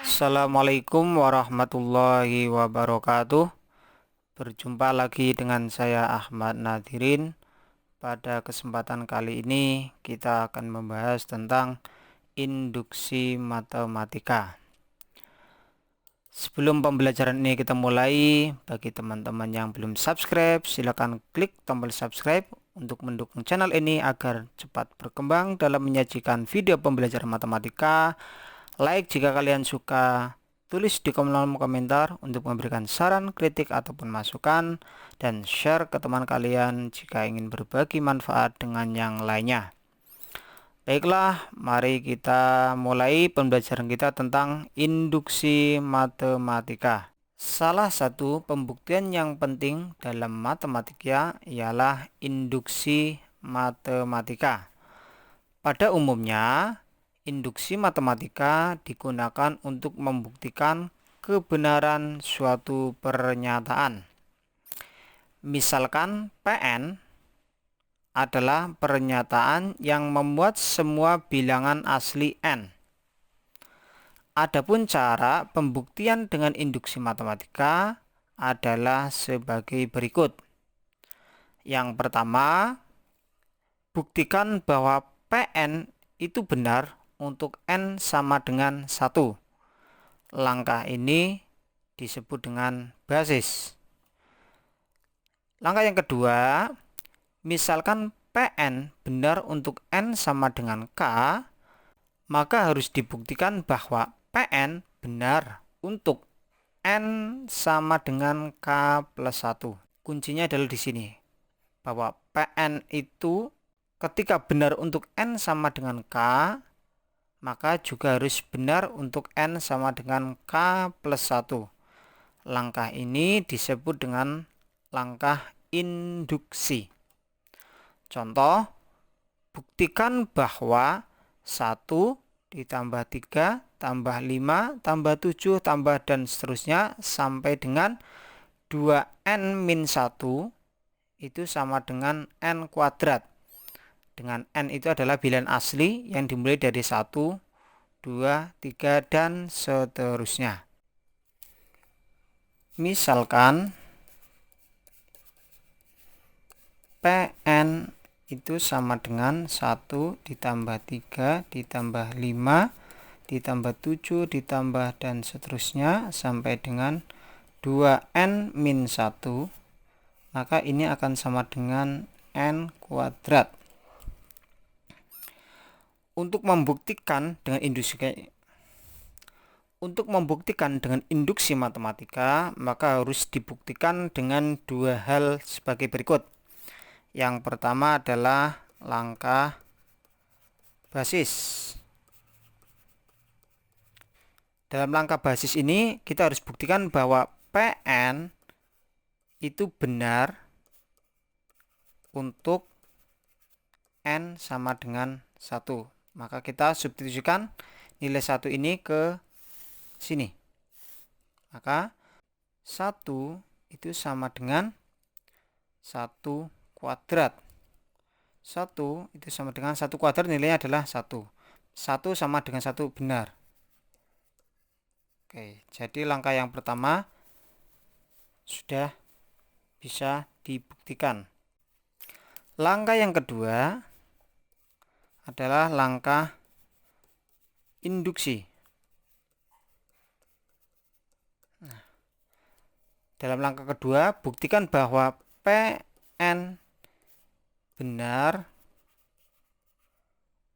Assalamualaikum warahmatullahi wabarakatuh. Berjumpa lagi dengan saya Ahmad Nadirin. Pada kesempatan kali ini kita akan membahas tentang induksi matematika. Sebelum pembelajaran ini kita mulai, bagi teman-teman yang belum subscribe, silakan klik tombol subscribe untuk mendukung channel ini agar cepat berkembang dalam menyajikan video pembelajaran matematika. Like jika kalian suka, tulis di kolom komentar untuk memberikan saran, kritik, ataupun masukan, dan share ke teman kalian jika ingin berbagi manfaat dengan yang lainnya. Baiklah, mari kita mulai pembelajaran kita tentang induksi matematika. Salah satu pembuktian yang penting dalam matematika ialah induksi matematika. Pada umumnya, induksi matematika digunakan untuk membuktikan kebenaran suatu pernyataan. Misalkan Pn adalah pernyataan yang memuat semua bilangan asli n. Adapun cara pembuktian dengan induksi matematika adalah sebagai berikut. Yang pertama, buktikan bahwa Pn itu benar untuk n sama dengan 1. Langkah ini disebut dengan basis. Langkah yang kedua, misalkan Pn benar untuk n sama dengan k, maka harus dibuktikan bahwa Pn benar untuk n sama dengan k plus 1. Kuncinya adalah di sini, bahwa Pn itu ketika benar untuk n sama dengan k, maka juga harus benar untuk n sama dengan k plus 1. Langkah ini disebut dengan langkah induksi. Contoh, buktikan bahwa 1 ditambah 3 tambah 5 tambah 7 tambah dan seterusnya sampai dengan 2n-1 itu sama dengan n kuadrat. Dengan n itu adalah bilangan asli yang dimulai dari 1, 2, 3, dan seterusnya. Misalkan Pn itu sama dengan 1 ditambah 3 ditambah 5 ditambah 7 ditambah dan seterusnya sampai dengan 2n-1, maka ini akan sama dengan n kuadrat. Untuk membuktikan dengan induksi matematika, maka harus dibuktikan dengan dua hal sebagai berikut. Yang pertama adalah langkah basis. Dalam langkah basis ini kita harus buktikan bahwa Pn itu benar untuk n sama dengan 1. Maka kita substitusikan nilai 1 ini ke sini. Maka 1 itu sama dengan 1 kuadrat. 1 itu sama dengan 1 kuadrat, nilainya adalah 1. 1 sama dengan 1 benar. Oke, jadi langkah yang pertama sudah bisa dibuktikan. Langkah yang kedua adalah langkah induksi. Dalam langkah kedua, buktikan bahwa Pn benar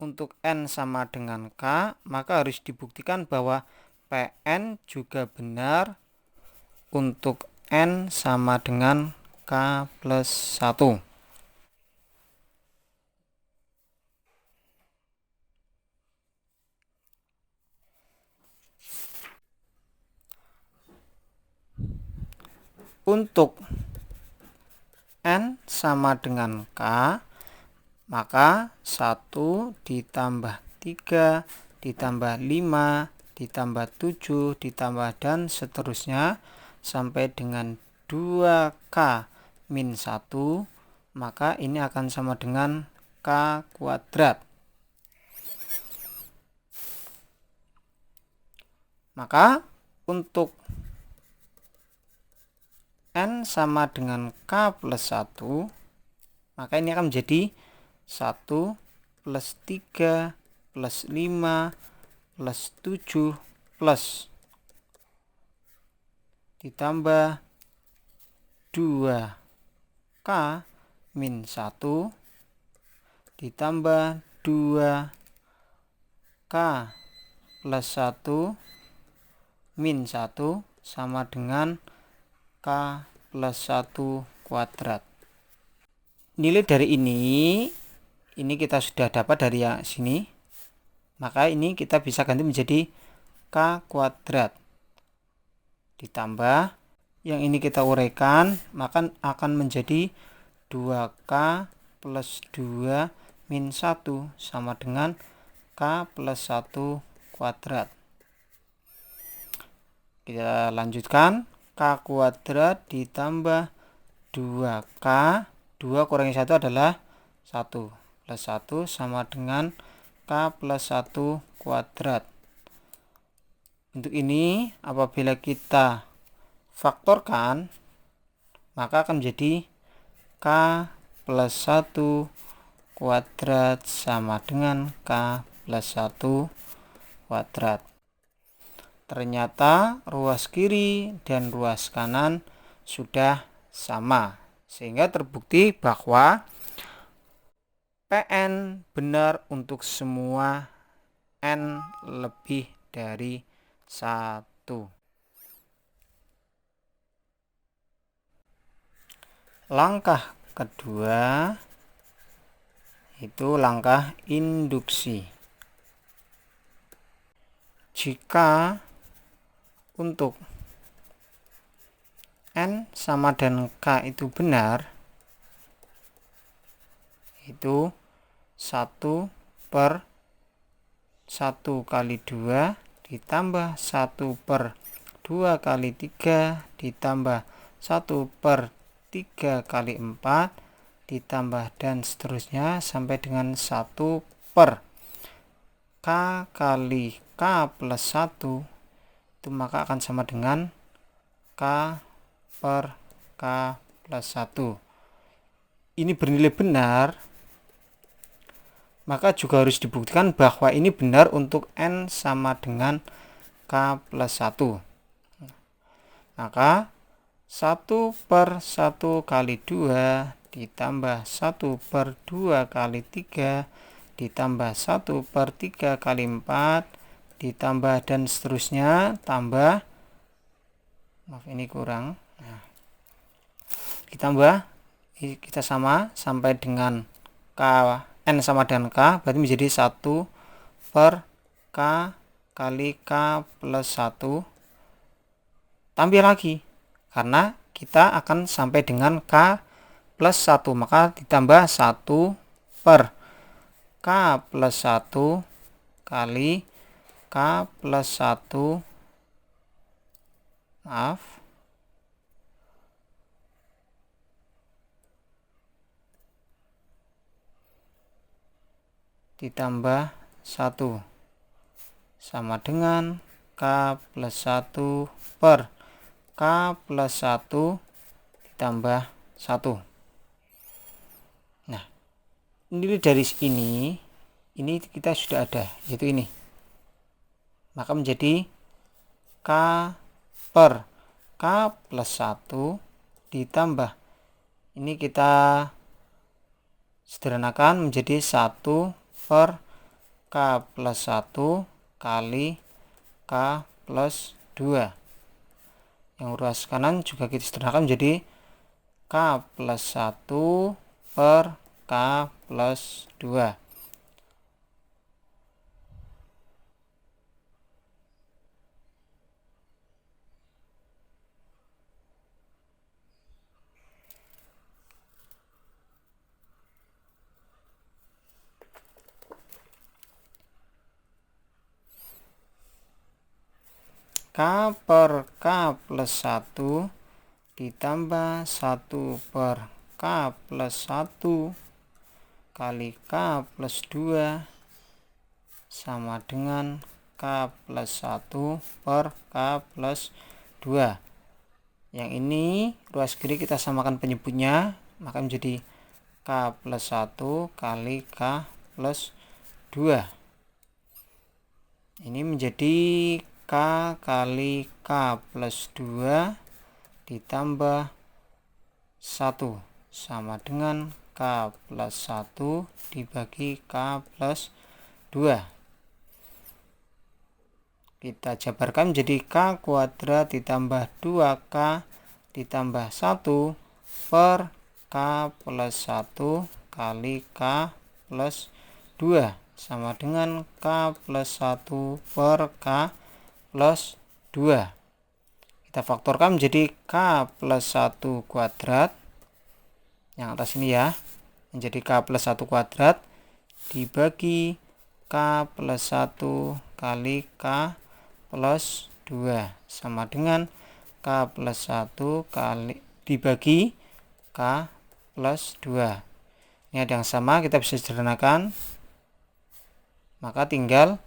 untuk n sama dengan k, maka harus dibuktikan bahwa Pn juga benar untuk n sama dengan k plus 1. Untuk n sama dengan k, maka 1 ditambah 3 ditambah 5 ditambah 7 ditambah dan seterusnya sampai dengan 2k min 1, maka ini akan sama dengan k kuadrat. Maka untuk N sama dengan K plus 1, maka ini akan menjadi 1 plus 3 plus 5 plus 7 plus ditambah 2K min 1 ditambah 2K plus 1 min 1 sama dengan K plus 1 kuadrat. Nilai dari ini kita sudah dapat dari yang sini. Maka ini kita bisa ganti menjadi K kuadrat. Ditambah yang ini kita uraikan, maka akan menjadi 2K plus 2 min 1 sama dengan K plus 1 kuadrat. Kita lanjutkan. K kuadrat ditambah 2K, 2 kurangi 1 adalah 1, plus 1 sama dengan K plus 1 kuadrat. Untuk ini apabila kita faktorkan, maka akan menjadi K plus 1 kuadrat sama dengan K plus 1 kuadrat. Ternyata ruas kiri dan ruas kanan sudah sama, sehingga terbukti bahwa Pn benar untuk semua N lebih dari 1. Langkah kedua itu langkah induksi. Jika untuk N sama dengan K itu benar, itu 1 per 1 kali 2 ditambah 1 per 2 kali 3 ditambah 1 per 3 kali 4 ditambah dan seterusnya sampai dengan 1 per K kali K plus 1, itu maka akan sama dengan K per K plus 1. Ini bernilai benar, maka juga harus dibuktikan bahwa ini benar untuk N sama dengan K plus 1. Maka 1 per 1 kali 2 ditambah 1 per 2 kali 3 ditambah 1 per 3 kali 4 ditambah dan seterusnya, tambah, maaf ini kurang, nah, ditambah, kita sama sampai dengan K, N sama dengan K, berarti menjadi 1 per K kali K plus 1, tambah lagi karena kita akan sampai dengan K plus 1, maka ditambah 1 per K plus 1 kali K plus 1, maaf, ditambah 1 sama dengan K plus 1 per K plus 1 ditambah 1. Nah, nilai dari ini kita sudah ada, yaitu ini. Maka menjadi K per K plus 1 ditambah, ini kita sederhanakan menjadi 1 per K plus 1 kali K plus 2. Yang ruas kanan juga kita sederhanakan menjadi K plus 1 per K plus 2. K per K plus 1 ditambah 1 per K plus 1 kali K plus 2 sama dengan K plus 1 per K plus 2. Yang ini ruas kiri kita samakan penyebutnya, maka menjadi K plus 1 kali K plus 2. Ini menjadi K kali K plus 2 ditambah 1 sama dengan K plus 1 dibagi K plus 2. Kita jabarkan menjadi K kuadrat ditambah 2K ditambah 1 per K plus 1 kali K plus 2 sama dengan K plus 1 per K plus 2. Kita faktorkan menjadi K plus 1 kuadrat, yang atas ini ya, menjadi K plus 1 kuadrat dibagi K plus 1 kali K plus 2 sama dengan K plus 1 kali dibagi K plus 2. Ini ada yang sama, kita bisa sederhanakan. Maka tinggal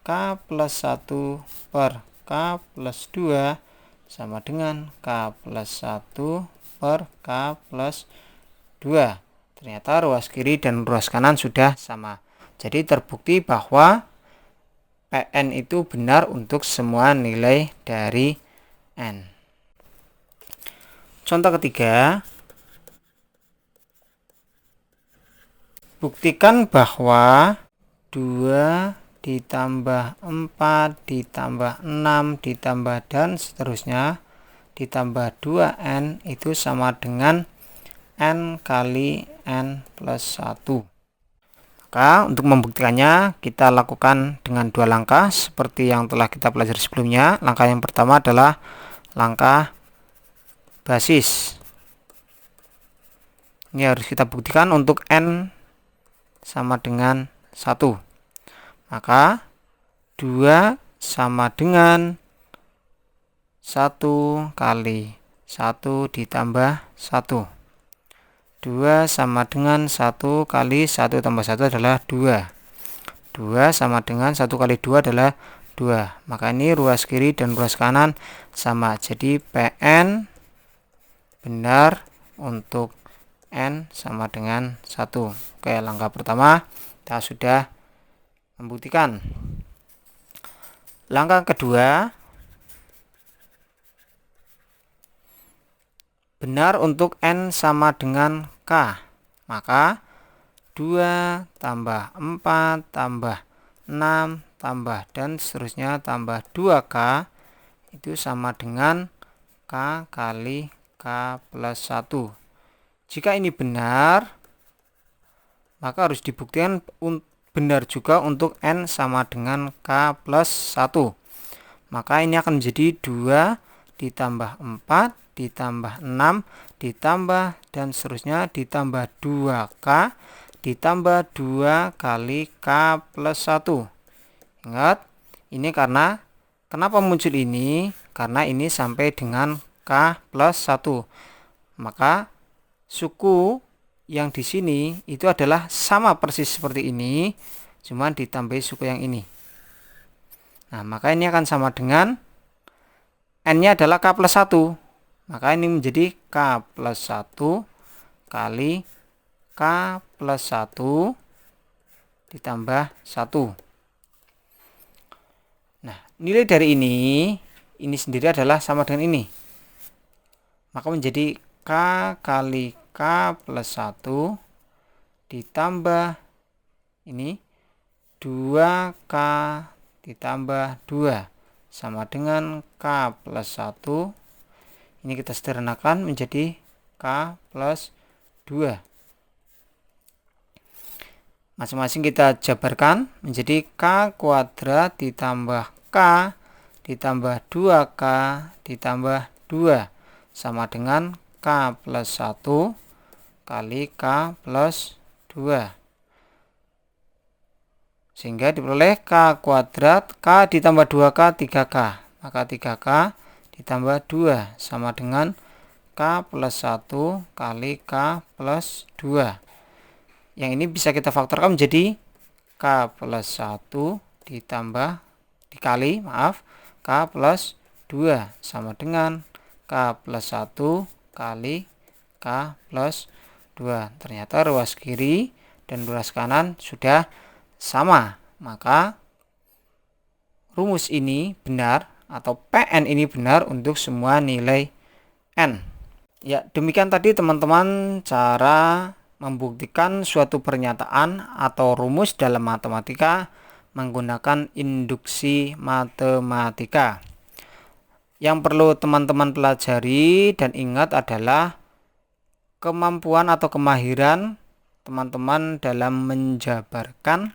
K plus 1 per K plus 2 sama dengan K plus 1 per K plus 2. Ternyata ruas kiri dan ruas kanan sudah sama. Jadi terbukti bahwa Pn itu benar untuk semua nilai dari N. Contoh ketiga, buktikan bahwa 2 ditambah 4 ditambah 6 ditambah dan seterusnya ditambah 2N itu sama dengan N kali N plus 1. Maka untuk membuktikannya kita lakukan dengan dua langkah seperti yang telah kita pelajari sebelumnya. Langkah yang pertama adalah langkah basis. Ini harus kita buktikan untuk N sama dengan 1. Maka 2 sama dengan 1 kali 1 ditambah 1. 2 sama dengan 1 kali 1 tambah 1 adalah 2. 2 sama dengan 1 kali 2 adalah 2. Maka ini ruas kiri dan ruas kanan sama. Jadi Pn benar untuk N sama dengan 1. Oke, langkah pertama kita sudah membuktikan. Langkah kedua, benar untuk N sama dengan K. Maka 2 tambah 4 tambah 6 tambah dan seterusnya tambah 2K itu sama dengan K kali K plus 1. Jika ini benar, maka harus dibuktikan benar juga untuk N sama dengan K plus 1. Maka ini akan menjadi 2 ditambah 4 ditambah 6 ditambah dan seterusnya ditambah 2K ditambah 2 kali K plus 1. Ingat, ini karena kenapa muncul ini? Karena ini sampai dengan K plus 1. Maka suku yang di sini itu adalah sama persis seperti ini, cuma ditambah suku yang ini. Nah, maka ini akan sama dengan N-nya adalah K plus 1. Maka ini menjadi K plus 1 kali K plus 1 ditambah 1. Nah, nilai dari ini sendiri adalah sama dengan ini. Maka menjadi K kali K plus 1 ditambah ini 2K ditambah 2 sama dengan K plus 1. Ini kita sederhanakan menjadi K plus 2. Masing-masing kita jabarkan menjadi K kuadrat ditambah K ditambah 2K ditambah 2 sama dengan K plus 1 kali K plus 2. Sehingga diperoleh K kuadrat K ditambah 2K 3K. Maka 3K ditambah 2 sama dengan K plus 1 kali K plus 2. Yang ini bisa kita faktorkan menjadi K plus 1 ditambah dikali, K plus 2 sama dengan K plus 1 kali K plus 2. Ternyata ruas kiri dan ruas kanan sudah sama. Maka rumus ini benar atau PN ini benar untuk semua nilai N. Ya, demikian tadi teman-teman cara membuktikan suatu pernyataan atau rumus dalam matematika menggunakan induksi matematika. Yang perlu teman-teman pelajari dan ingat adalah kemampuan atau kemahiran teman-teman dalam menjabarkan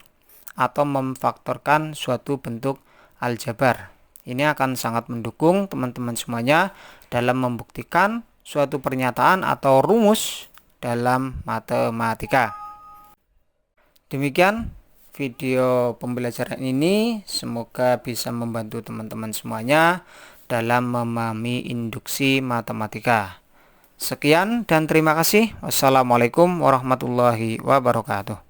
atau memfaktorkan suatu bentuk aljabar. Ini akan sangat mendukung teman-teman semuanya dalam membuktikan suatu pernyataan atau rumus dalam matematika. Demikian video pembelajaran ini, semoga bisa membantu teman-teman semuanya dalam memahami induksi matematika. Sekian dan terima kasih. Wassalamualaikum warahmatullahi wabarakatuh.